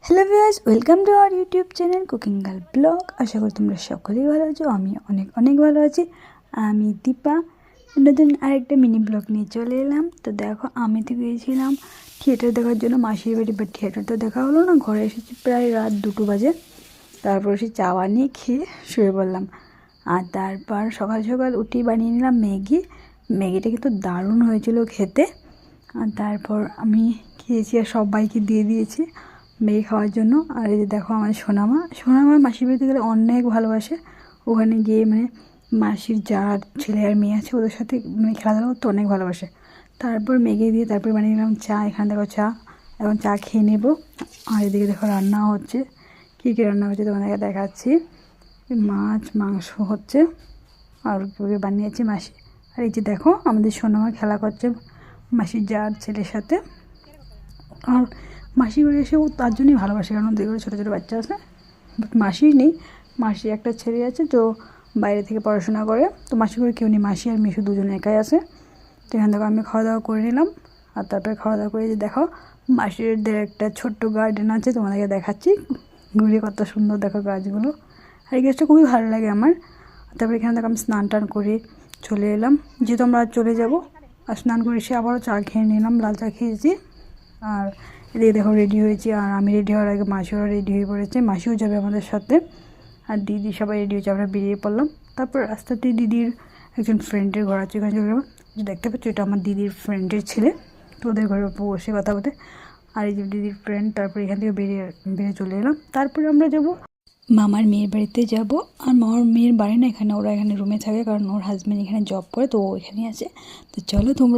Hello viewers, welcome to our YouTube channel cooking girl blog. আশা করি তোমরা সকলেই ভালো আছো। আমি অনেক অনেক ভালো আছি। আমি দীপা নতুন আরেকটা মিনি ব্লগ নিয়ে চলে এলাম। তো দেখো, আমি তো গিয়েছিলাম থিয়েটার দেখার জন্য মাসির বাড়ি, বাট থিয়েটার তো দেখা হলো না। ঘরে এসেছি প্রায় রাত 2 বাজে। তারপর সে চাওয়া নিয়ে খেয়ে শুয়ে পড়লাম। আর তারপর সকাল সকাল উঠেই বানিয়ে নিলাম ম্যাগিটা কিন্তু দারুণ হয়েছিল খেতে। আর তারপর আমি খেয়েছি আর সবাইকে দিয়ে দিয়েছি ম্যাগি খাওয়ার জন্য। আর এই যে দেখো আমার সোনামা মাসির বাড়িতে গেলে অনেক ভালোবাসে। ওখানে গিয়ে মাসির যার ছেলে আর মেয়ে আছে ওদের সাথে খেলাধুলা করতে অনেক ভালোবাসে। তারপর ম্যাগি দিয়ে তারপর বানিয়ে নিলাম চা। এখানে দেখো চা, এখন চা খেয়ে নেব। আর এদিকে দেখো রান্না হচ্ছে, কী কী রান্না হচ্ছে তোমাদেরকে দেখাচ্ছি। মাছ মাংস হচ্ছে আর কীভাবে বানিয়েছি মাসি। আর এই যে দেখো আমাদের সোনামা খেলা করছে মাসির যার ছেলের সাথে। আর মাসি বাড়ি এসে ও তার জন্যই ভালোবাসে, কারণ ওদের ঘরে ছোটো ছোটো বাচ্চা আছে। বাট মাসির নেই, মাসির একটা ছেলে আছে তো বাইরে থেকে পড়াশোনা করে। তো মাসি করে কেউ নেই, মাসি আর মিশু দুজনে একাই আছে। তো এখান থেকে আমি খাওয়া দাওয়া করে নিলাম। আর তারপরে খাওয়া দাওয়া করে যে দেখো মাসিরদের একটা ছোট্ট গার্ডেন আছে, তোমাদেরকে দেখাচ্ছি ঘুরে কত সুন্দর দেখো গাছগুলো। আর এই গাছটা খুবই ভালো লাগে আমার। তারপরে এখানে দেখো আমি স্নান টান করে চলে এলাম, যেহেতু আমরা চলে যাব। আর স্নান করে এসে আবারও চা খেয়ে নিলাম, লাল চা খেয়েছি। আর এদিকে দেখো রেডি হয়েছি, আর আমি রেডি হওয়ার আগে মাসিও রেডি হয়ে পড়েছে, মাসিও যাবে আমাদের সাথে। আর দিদি সবাই রেডি হয়েছে, আমরা বেরিয়ে পড়লাম। তারপর রাস্তাতে দিদির একজন ফ্রেন্ডের ঘর আছে, ওখানে চলে গেলাম। যে দেখতে পাচ্ছ এটা আমার দিদির ফ্রেন্ডের ছেলে, তো ওদের ঘরে বসে কথা বলতে। আর এই যে দিদির ফ্রেন্ড। তারপর এখান থেকে বেরিয়ে চলে এলাম। তারপরে আমরা যাব মামার মেয়ের বাড়িতে যাব। আর মামার মেয়ের বাড়ি না এখানে, ওরা এখানে রুমে থাকে, কারণ ওর হাজব্যান্ড এখানে জব করে, তো ও এখানে আছে। তো চলো তোমরা